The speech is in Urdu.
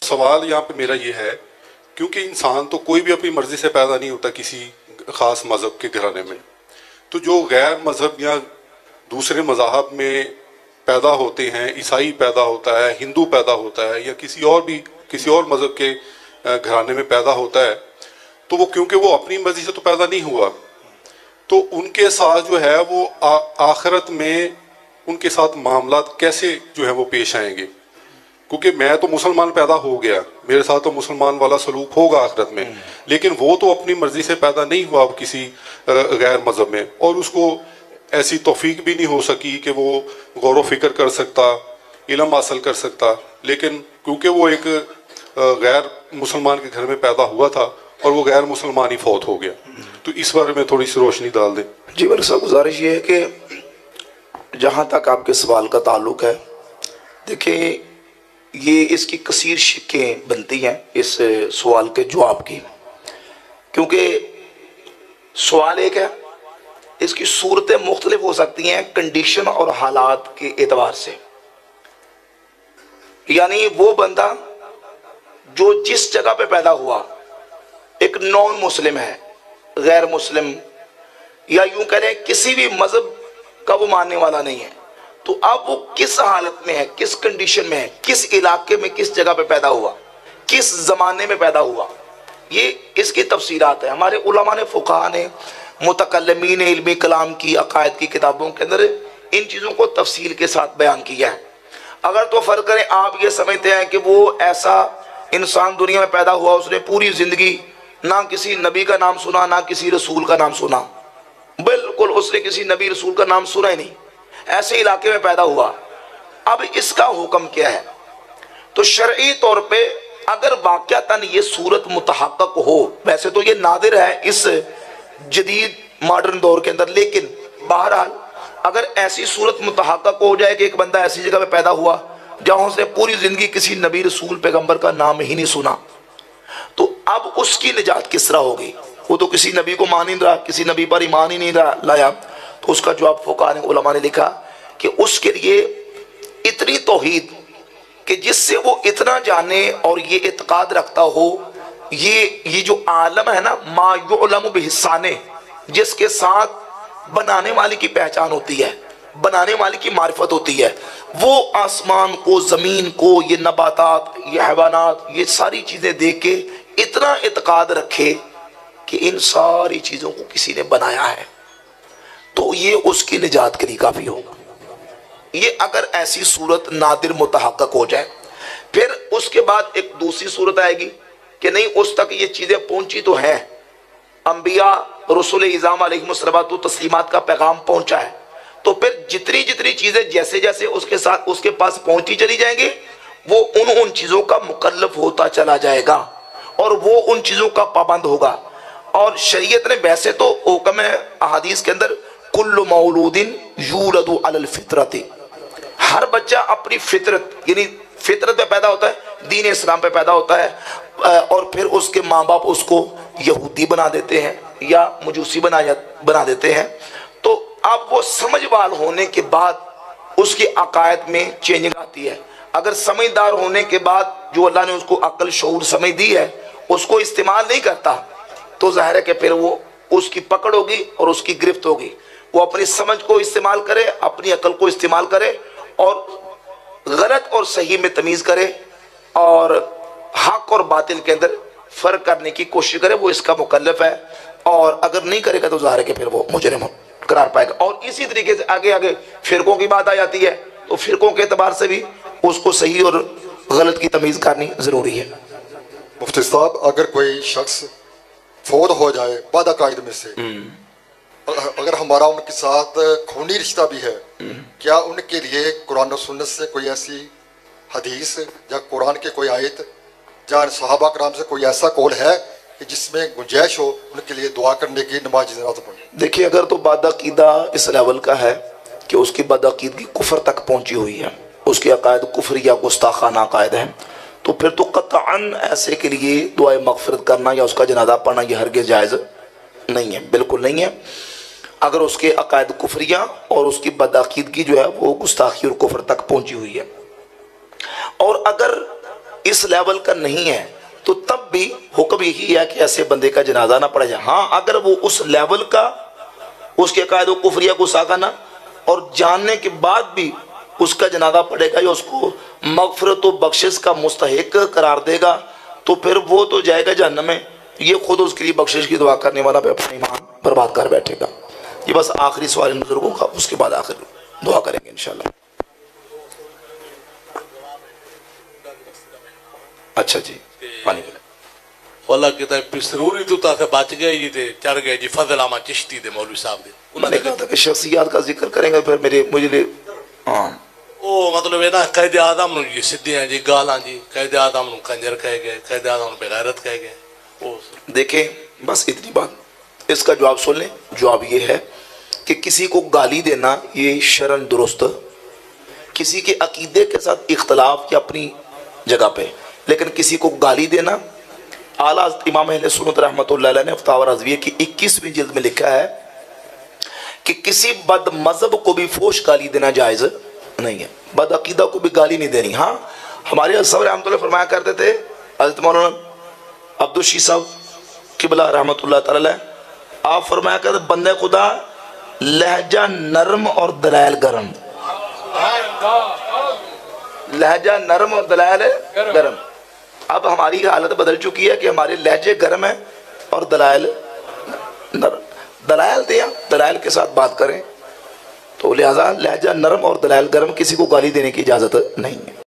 سوال یہاں پہ میرا یہ ہے، کیونکہ انسان تو کوئی بھی اپنی مرضی سے پیدا نہیں ہوتا کسی خاص مذہب کے گھرانے میں، تو جو غیر مذہب یا دوسرے مذاہب میں پیدا ہوتے ہیں، عیسائی پیدا ہوتا ہے، ہندو پیدا ہوتا ہے، یا کسی اور مذہب کے گھرانے میں پیدا ہوتا ہے، تو وہ کیونکہ وہ اپنی مرضی سے تو پیدا نہیں ہوا، تو ان کے ساتھ جو ہے وہ آخرت میں ان کے ساتھ معاملات کیسے جو ہے وہ پیش آئیں گے؟ کیونکہ میں تو مسلمان پیدا ہو گیا، میرے ساتھ تو مسلمان والا سلوک ہوگا آخرت میں، لیکن وہ تو اپنی مرضی سے پیدا نہیں ہوا کسی غیر مذہب میں، اور اس کو ایسی توفیق بھی نہیں ہو سکی کہ وہ غور و فکر کر سکتا، علم حاصل کر سکتا، لیکن کیونکہ وہ ایک غیر مسلمان کے گھر میں پیدا ہوا تھا اور وہ غیر مسلمان ہی فوت ہو گیا۔ تو اس بارے میں تھوڑی سی روشنی ڈال دیں۔ جی میرے صاحب گزارش یہ ہے کہ جہاں تک آپ کے سوال کا تعلق ہے، دیکھیں یہ اس کی کثیر شکیں بنتی ہیں اس سوال کے جواب کی، کیونکہ سوال ایک ہے، اس کی صورتیں مختلف ہو سکتی ہیں کنڈیشن اور حالات کے اعتبار سے۔ یعنی وہ بندہ جو جس جگہ پہ پیدا ہوا ایک نان مسلم ہے، غیر مسلم، یا یوں کہہ کسی بھی مذہب کا وہ ماننے والا نہیں ہے، تو اب وہ کس حالت میں ہے، کس کنڈیشن میں ہے، کس علاقے میں، کس جگہ پہ پیدا ہوا، کس زمانے میں پیدا ہوا، یہ اس کی تفسیرات ہیں۔ ہمارے علماء نے، فقہاء نے، متکلمین علمی کلام کی عقائد کی کتابوں کے اندر ان چیزوں کو تفصیل کے ساتھ بیان کیا ہے۔ اگر تو فرق کریں، آپ یہ سمجھتے ہیں کہ وہ ایسا انسان دنیا میں پیدا ہوا، اس نے پوری زندگی نہ کسی نبی کا نام سنا، نہ کسی رسول کا نام سنا، بالکل اس نے کسی نبی رسول کا نام سنا ہی نہیں، ایسے علاقے میں پیدا ہوا، اب اس کا حکم کیا ہے؟ تو شرعی طور پہ اگر واقعتاً یہ صورت متحقق ہو، ویسے تو یہ نادر ہے اس جدید ماڈرن دور کے اندر، لیکن بہرحال اگر ایسی صورت متحقق ہو جائے کہ ایک بندہ ایسی جگہ پہ پیدا ہوا جہاں اس نے پوری زندگی کسی نبی رسول پیغمبر کا نام ہی نہیں سنا، تو اب اس کی نجات کس طرح ہوگی؟ وہ تو کسی نبی کو مان ہی نہیں رہا، کسی نبی پر ایمان ہی نہیں لایا۔ تو اس کا جواب فقہاء نے، علماء نے لکھا کہ اس کے لیے اتنی توحید کہ جس سے وہ اتنا جانے اور یہ اعتقاد رکھتا ہو، یہ جو عالم ہے نا، ما یعلم بحسانے، جس کے ساتھ بنانے والے کی پہچان ہوتی ہے، بنانے والے کی معرفت ہوتی ہے، وہ آسمان کو، زمین کو، یہ نباتات، یہ حیوانات، یہ ساری چیزیں دیکھ کے اتنا اعتقاد رکھے کہ ان ساری چیزوں کو کسی نے بنایا ہے، تو یہ اس کی نجات کے لیے کافی ہوگا۔ یہ اگر ایسی صورت نادر متحقق ہو جائے، پھر اس کے بعد ایک دوسری صورت آئے گی کہ نہیں، اس تک یہ چیزیں پہنچی تو ہیں، انبیاء رسول اعظام علیہ الصلوۃ والتسلیمات کا پیغام پہنچا ہے، تو پھر جتنی چیزیں جیسے جیسے اس کے ساتھ اس کے پاس پہنچتی چلی جائیں گے، وہ ان چیزوں کا مکلف ہوتا چلا جائے گا اور وہ ان چیزوں کا پابند ہوگا۔ اور شریعت نے ویسے تو حکم ہے احادیث کے اندر، کل مولود یولد علی الفطرۃ، ہر بچہ اپنی فطرت، یعنی فطرت پہ پیدا ہوتا ہے، دین اسلام پہ پیدا ہوتا ہے، اور پھر اس کے ماں باپ اس کو یہودی بنا دیتے ہیں یا مجوسی بنا دیتے ہیں، تو اب وہ سمجھ وال ہونے کے بعد اس کی عقائد میں چینجنگ آتی ہے۔ اگر سمجھدار ہونے کے بعد جو اللہ نے اس کو عقل، شعور، سمجھ دی ہے، اس کو استعمال نہیں کرتا، تو ظاہر ہے کہ پھر وہ اس کی پکڑ ہوگی اور اس کی گرفت ہوگی۔ وہ اپنی سمجھ کو استعمال کرے، اپنی عقل کو استعمال کرے، اور غلط اور صحیح میں تمیز کرے، اور حق اور باطل کے اندر فرق کرنے کی کوشش کرے، وہ اس کا مکلف ہے، اور اگر نہیں کرے گا تو ظاہر ہے کہ پھر وہ مجرم قرار پائے گا۔ اور اسی طریقے سے آگے فرقوں کی بات آ جاتی ہے، تو فرقوں کے اعتبار سے بھی اس کو صحیح اور غلط کی تمیز کرنی ضروری ہے۔ مفتی صاحب، اگر کوئی شخص فوت ہو جائے بعد عقائد میں سے، اگر ہمارا ان کے ساتھ خونی رشتہ بھی ہے، کیا ان کے لیے قرآن و سنت سے کوئی ایسی حدیث یا قرآن کے کوئی آیت یا صحابہ کرام سے کوئی ایسا قول ہے کہ جس میں گنجائش ہو ان کے لیے دعا کرنے کی، نماز جنازہ پڑھنے؟ دیکھیے، اگر تو بد عقیدہ اس لیول کا ہے کہ اس کی بد عقیدگی کفر تک پہنچی ہوئی ہے، اس کے عقائد کفر یا گستاخانہ عقائد ہیں، تو پھر تو قطعاً ایسے کے لیے دعائے مغفرت کرنا یا اس کا جنازہ پڑھنا یہ ہرگز جائز نہیں ہے، بالکل نہیں ہے۔ اگر اس کے عقائد کفریہ اور اس کی بدعقیدگی جو ہے وہ گستاخی اور کفر تک پہنچی ہوئی ہے، اور اگر اس لیول کا نہیں ہے تو تب بھی حکم یہی ہے کہ ایسے بندے کا جنازہ نہ پڑھا جائے. ہاں اگر وہ اس لیول کا اس کے قائد و کفریہ کو ساگانا اور جاننے کے بعد بھی اس کا جنازہ پڑھے گا یا اس کو مغفرت و بخشش کا مستحق قرار دے گا تو پھر وہ تو جائے گا جہنم میں. یہ خود اس کے لیے بخشش کی دعا کرنے والا بھی اپنا ایمان برباد کر بیٹھے گا. یہ بس آخری سوال ان بزرگوں کا, اس کے بعد آخر دعا کریں گے انشاءاللہ. اچھا جی پانی پلے اللہ کہتا ہے پسروری تو تا سے بچ گئے جی تے چڑھ گئے جی فضل احمد چشتی دے مولوی صاحب دے. میں نے کہا تھا کہ شخصیات کا ذکر کریں گے پھر مجھے لئے او مطلب ہے نا قائد اعظم نو جی سدھے ہیں جی گالاں جی قائد اعظم نو کنجر کہے گئے, قائد اعظم نو بغیرت کہے گئے. دیکھیں بس اتنی بات, اس کا جواب سن لیں. جواب یہ ہے کہ کسی کو گالی دینا یہ شرعاً درست, کسی کے عقیدے کے ساتھ اختلاف یا اپنی جگہ پہ, لیکن کسی کو گالی دینا اعلیٰ امام اہل سنت رحمۃ اللہ علیہ نے فتاوی رضویہ کی 21ویں جلد میں لکھا ہے کہ کسی بد مذہب کو بھی فوش گالی دینا جائز نہیں ہے, بد عقیدہ کو بھی گالی نہیں دینی. ہاں ہمارے صاحب رحمۃ اللہ فرمایا کرتے تھے, حضرت مولانا عبدالشی صاحب قبلہ رحمۃ اللہ تعالی, آپ فرمایا کرتے بندے خدا لہجہ نرم اور دلائل گرم, لہجہ نرم اور دلائل گرم. اب ہماری حالت بدل چکی ہے کہ ہمارے لہجے گرم ہیں اور دلائل نرم. دلائل دیا, دلائل کے ساتھ بات کریں, تو لہذا لہجہ نرم اور دلائل گرم, کسی کو گالی دینے کی اجازت نہیں ہے.